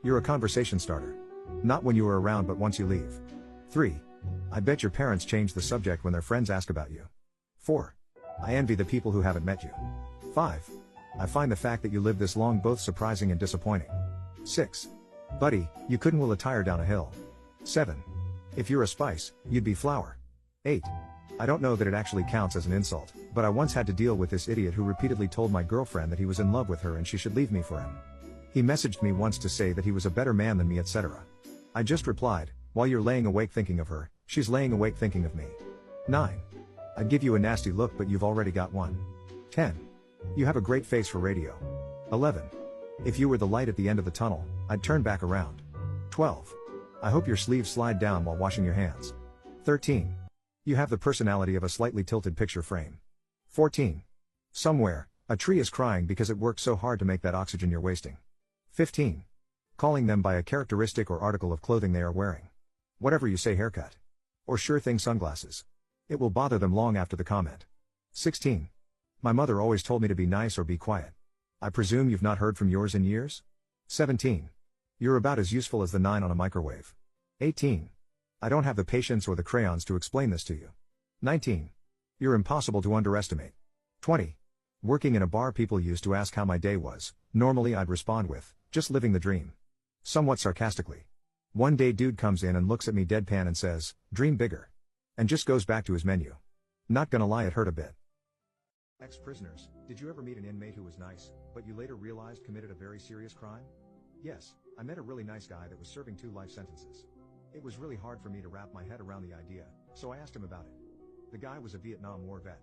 You're a conversation starter. Not when you are around but once you leave. 3. I bet your parents change the subject when their friends ask about you. 4. I envy the people who haven't met you. 5. I find the fact that you lived this long both surprising and disappointing. 6. Buddy, you couldn't will a tire down a hill. 7. If you're a spice, you'd be flour. 8. I don't know that it actually counts as an insult, but I once had to deal with this idiot who repeatedly told my girlfriend that he was in love with her and she should leave me for him. He messaged me once to say that he was a better man than me, etc. I just replied, "While you're laying awake thinking of her, she's laying awake thinking of me." 9. I'd give you a nasty look but you've already got one. 10. You have a great face for radio. 11. If you were the light at the end of the tunnel, I'd turn back around. 12. I hope your sleeves slide down while washing your hands. 13. You have the personality of a slightly tilted picture frame. 14. Somewhere, a tree is crying because it worked so hard to make that oxygen you're wasting. 15. Calling them by a characteristic or article of clothing they are wearing. Whatever you say, haircut. Or sure thing, sunglasses. It will bother them long after the comment. 16. My mother always told me to be nice or be quiet. I presume you've not heard from yours in years? 17. You're about as useful as the 9 on a microwave. 18. I don't have the patience or the crayons to explain this to you. 19. You're impossible to underestimate. 20. Working in a bar, people used to ask how my day was. Normally I'd respond with, "Just living the dream." Somewhat sarcastically. One day dude comes in and looks at me deadpan and says, "Dream bigger." And just goes back to his menu. Not gonna lie, it hurt a bit. Ex-prisoners, did you ever meet an inmate who was nice, but you later realized committed a very serious crime? Yes, I met a really nice guy that was serving 2 life sentences. It was really hard for me to wrap my head around the idea, so I asked him about it. The guy was a Vietnam War vet.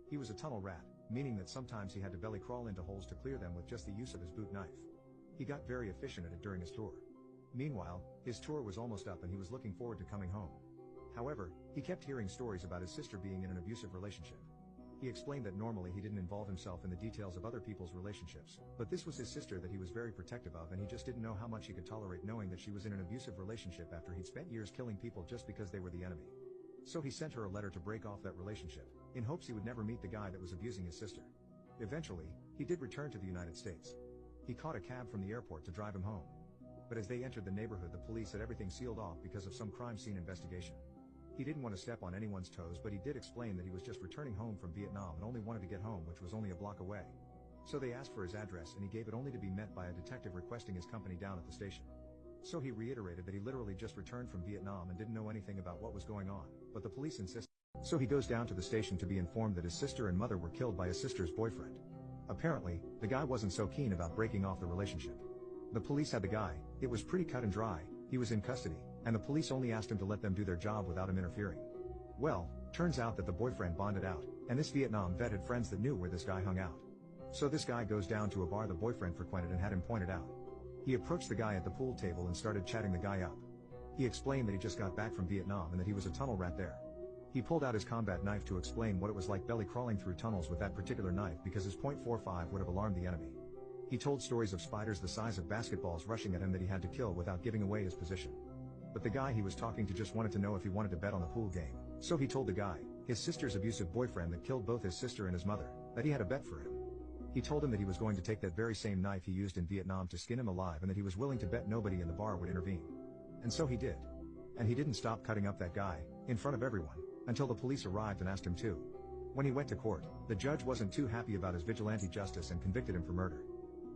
He was a tunnel rat, meaning that sometimes he had to belly crawl into holes to clear them with just the use of his boot knife. He got very efficient at it during his tour. Meanwhile, his tour was almost up and he was looking forward to coming home. However, he kept hearing stories about his sister being in an abusive relationship. He explained that normally he didn't involve himself in the details of other people's relationships, but this was his sister that he was very protective of, and he just didn't know how much he could tolerate knowing that she was in an abusive relationship after he'd spent years killing people just because they were the enemy. So he sent her a letter to break off that relationship, in hopes he would never meet the guy that was abusing his sister. Eventually, he did return to the United States. He caught a cab from the airport to drive him home. But as they entered the neighborhood, the police had everything sealed off because of some crime scene investigation. He didn't want to step on anyone's toes, but he did explain that he was just returning home from Vietnam and only wanted to get home, which was only a block away. So they asked for his address and he gave it, only to be met by a detective requesting his company down at the station. So he reiterated that he literally just returned from Vietnam and didn't know anything about what was going on, but the police insisted. So he goes down to the station to be informed that his sister and mother were killed by his sister's boyfriend. Apparently, the guy wasn't so keen about breaking off the relationship. The police had the guy, it was pretty cut and dry, he was in custody, and the police only asked him to let them do their job without him interfering. Well, turns out that the boyfriend bonded out, and this Vietnam vet had friends that knew where this guy hung out. So this guy goes down to a bar the boyfriend frequented and had him pointed out. He approached the guy at the pool table and started chatting the guy up. He explained that he just got back from Vietnam and that he was a tunnel rat there. He pulled out his combat knife to explain what it was like belly crawling through tunnels with that particular knife because his .45 would have alarmed the enemy. He told stories of spiders the size of basketballs rushing at him that he had to kill without giving away his position. But the guy he was talking to just wanted to know if he wanted to bet on the pool game. So he told the guy, his sister's abusive boyfriend that killed both his sister and his mother, that he had a bet for him. He told him that he was going to take that very same knife he used in Vietnam to skin him alive and that he was willing to bet nobody in the bar would intervene. And so he did. And he didn't stop cutting up that guy, in front of everyone, until the police arrived and asked him to. When he went to court, the judge wasn't too happy about his vigilante justice and convicted him for murder.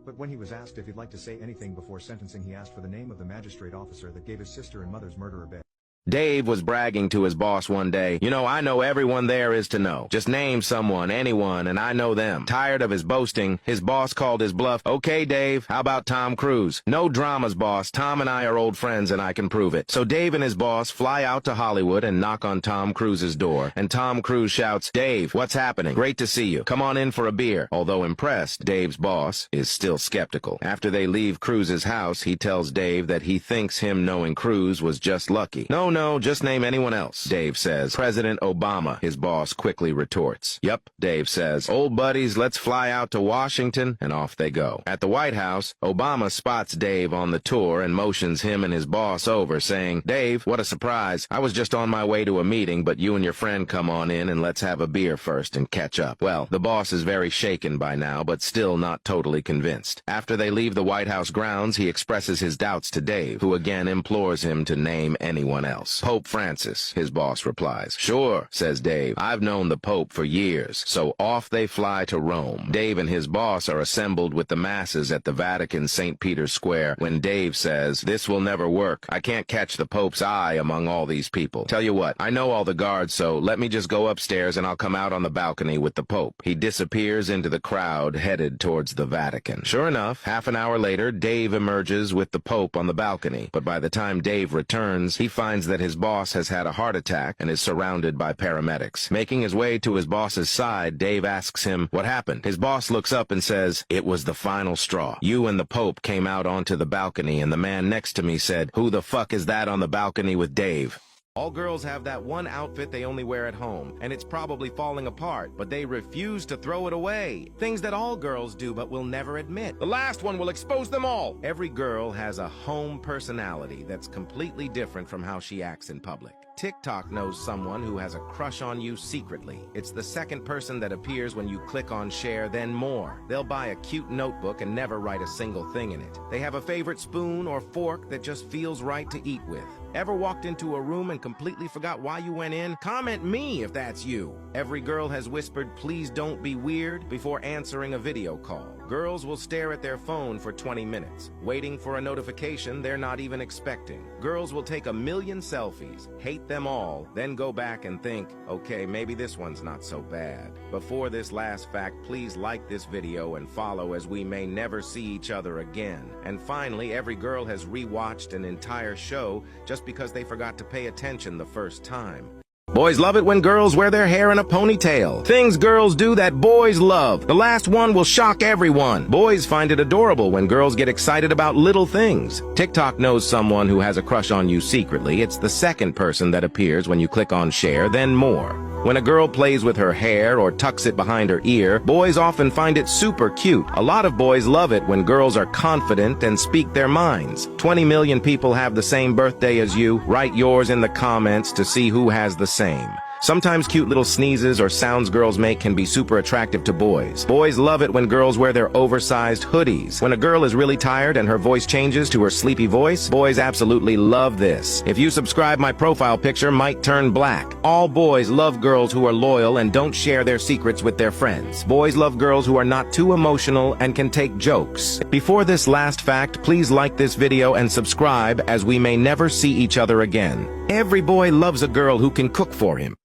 But when he was asked if he'd like to say anything before sentencing, he asked for the name of the magistrate officer that gave his sister and mother's murderer bail. Dave was bragging to his boss one day, "You know, I know everyone there is to know. Just name someone, anyone, and I know them." Tired of his boasting, his boss called his bluff. "Okay, Dave, how about Tom Cruise?" "No dramas, boss. Tom and I are old friends and I can prove it." So Dave and his boss fly out to Hollywood and knock on Tom Cruise's door, and Tom Cruise shouts, "Dave, what's happening? Great to see you. Come on in for a beer." Although impressed, Dave's boss is still skeptical. After they leave Cruise's house, he tells Dave that he thinks him knowing Cruise was just lucky. No, just name anyone else," Dave says. "President Obama," his boss quickly retorts. "Yup," Dave says. "Old buddies, let's fly out to Washington," and off they go. At the White House, Obama spots Dave on the tour and motions him and his boss over, saying, "Dave, what a surprise. I was just on my way to a meeting, but you and your friend come on in and let's have a beer first and catch up." Well, the boss is very shaken by now, but still not totally convinced. After they leave the White House grounds, he expresses his doubts to Dave, who again implores him to name anyone else. "Pope Francis," his boss replies. "Sure," says Dave. "I've known the Pope for years." So off they fly to Rome. Dave and his boss are assembled with the masses at the Vatican St. Peter's Square when Dave says, "This will never work. I can't catch the Pope's eye among all these people. Tell you what, I know all the guards, so let me just go upstairs and I'll come out on the balcony with the Pope." He disappears into the crowd headed towards the Vatican. Sure enough, half an hour later, Dave emerges with the Pope on the balcony. But by the time Dave returns, he finds that his boss has had a heart attack and is surrounded by paramedics. Making his way to his boss's side, Dave asks him, "What happened?" His boss looks up and says, "It was the final straw. You and the Pope came out onto the balcony and the man next to me said, 'Who the fuck is that on the balcony with Dave?'" All girls have that one outfit they only wear at home, and it's probably falling apart, but they refuse to throw it away. Things that all girls do but will never admit. The last one will expose them all. Every girl has a home personality that's completely different from how she acts in public. TikTok knows someone who has a crush on you secretly. It's the second person that appears when you click on share, then more. They'll buy a cute notebook and never write a single thing in it. They have a favorite spoon or fork that just feels right to eat with. Ever walked into a room and completely forgot why you went in? Comment me if that's you. Every girl has whispered, "Please don't be weird," before answering a video call. Girls will stare at their phone for 20 minutes, waiting for a notification they're not even expecting. Girls will take 1,000,000 selfies, hate them all, then go back and think, okay, maybe this one's not so bad. Before this last fact, please like this video and follow, as we may never see each other again. And finally, every girl has rewatched an entire show just because they forgot to pay attention the first time. Boys love it when girls wear their hair in a ponytail. Things girls do that boys love. The last one will shock everyone. Boys find it adorable when girls get excited about little things. TikTok knows someone who has a crush on you secretly. It's the second person that appears when you click on share, then more. When a girl plays with her hair or tucks it behind her ear, boys often find it super cute. A lot of boys love it when girls are confident and speak their minds. 20 million people have the same birthday as you. Write yours in the comments to see who has the same. Sometimes cute little sneezes or sounds girls make can be super attractive to boys. Boys love it when girls wear their oversized hoodies. When a girl is really tired and her voice changes to her sleepy voice, boys absolutely love this. If you subscribe, my profile picture might turn black. All boys love girls who are loyal and don't share their secrets with their friends. Boys love girls who are not too emotional and can take jokes. Before this last fact, please like this video and subscribe, as we may never see each other again. Every boy loves a girl who can cook for him.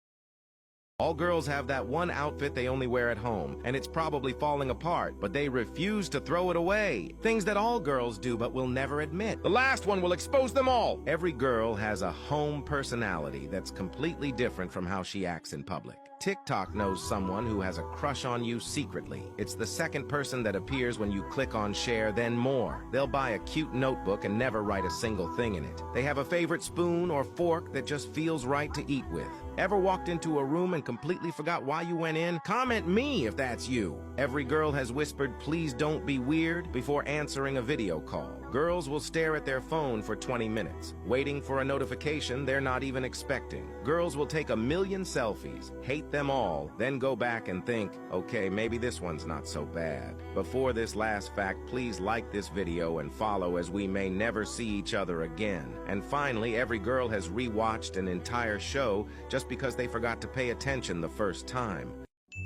All girls have that one outfit they only wear at home, and it's probably falling apart, but they refuse to throw it away. Things that all girls do but will never admit. The last one will expose them all. Every girl has a home personality that's completely different from how she acts in public. TikTok knows someone who has a crush on you secretly. It's the second person that appears when you click on share, then more. They'll buy a cute notebook and never write a single thing in it. They have a favorite spoon or fork that just feels right to eat with. Ever walked into a room and completely forgot why you went in? Comment me if that's you. Every girl has whispered, "Please don't be weird," before answering a video call. Girls will stare at their phone for 20 minutes, waiting for a notification they're not even expecting. Girls will take 1,000,000 selfies, hate them all, then go back and think, okay, maybe this one's not so bad. Before this last fact, please like this video and follow, as we may never see each other again. And finally, every girl has rewatched an entire show just because they forgot to pay attention the first time.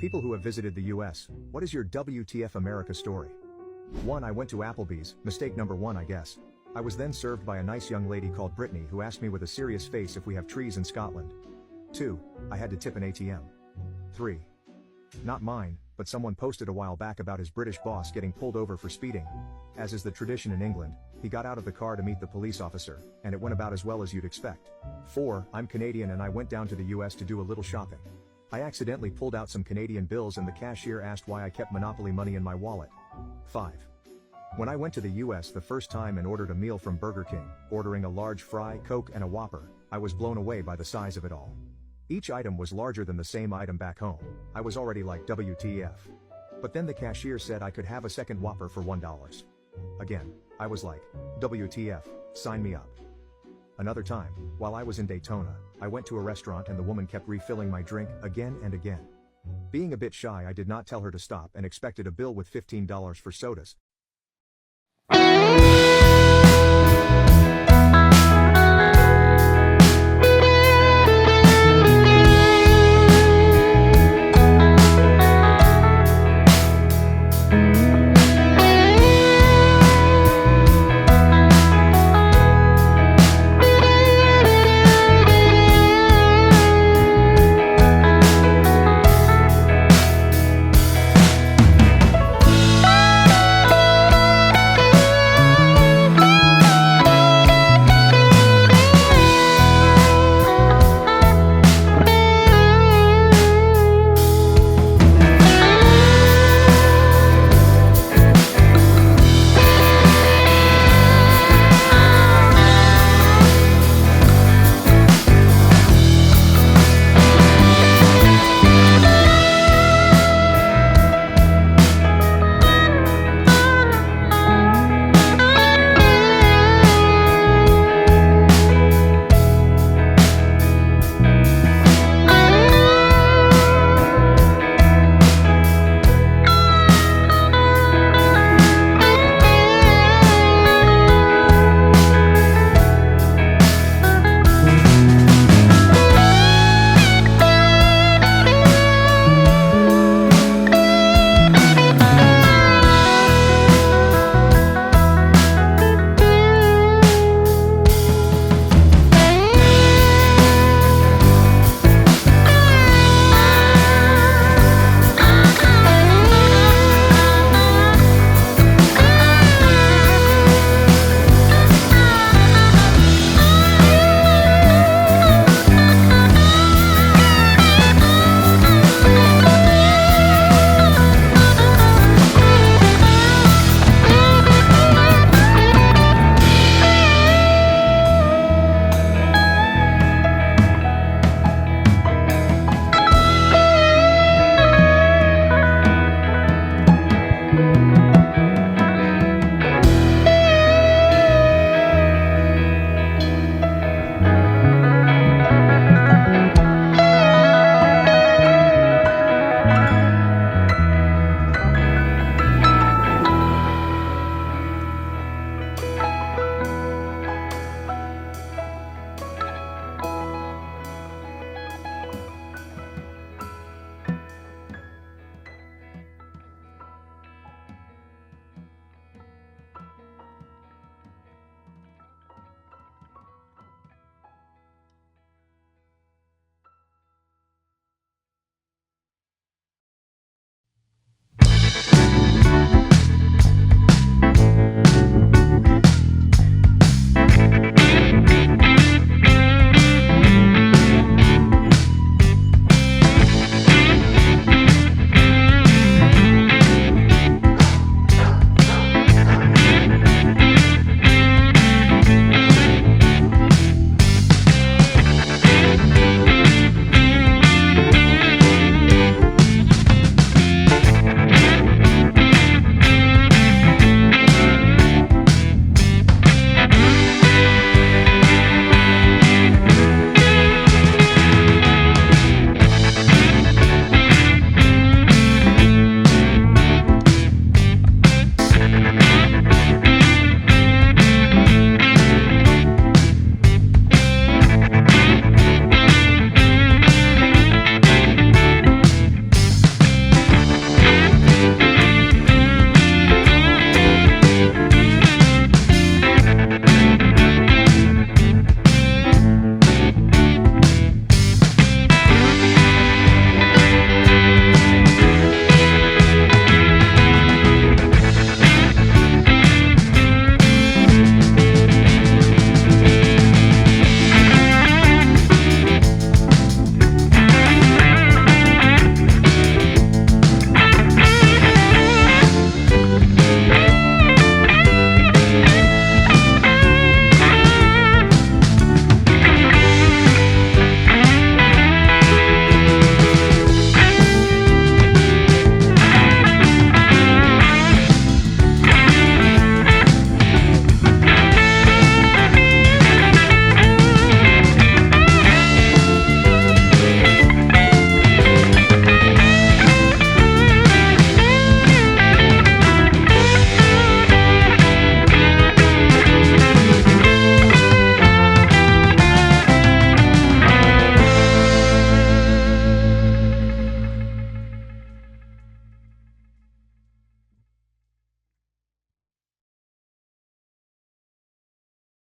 People who have visited the US, what is your WTF America story? 1. I went to Applebee's, mistake number 1 I guess. I was then served by a nice young lady called Brittany who asked me with a serious face if we have trees in Scotland. 2. I had to tip an ATM. 3. Not mine, but someone posted a while back about his British boss getting pulled over for speeding. As is the tradition in England, he got out of the car to meet the police officer, and it went about as well as you'd expect. 4. I'm Canadian and I went down to the US to do a little shopping. I accidentally pulled out some Canadian bills and the cashier asked why I kept Monopoly money in my wallet. 5. When I went to the US the first time and ordered a meal from Burger King, ordering a large fry, Coke and a Whopper, I was blown away by the size of it all. Each item was larger than the same item back home. I was already like, WTF. But then the cashier said I could have a second Whopper for $1. Again, I was like, WTF, sign me up. Another time, while I was in Daytona, I went to a restaurant and the woman kept refilling my drink again and again. Being a bit shy, I did not tell her to stop and expected a bill with $15 for sodas.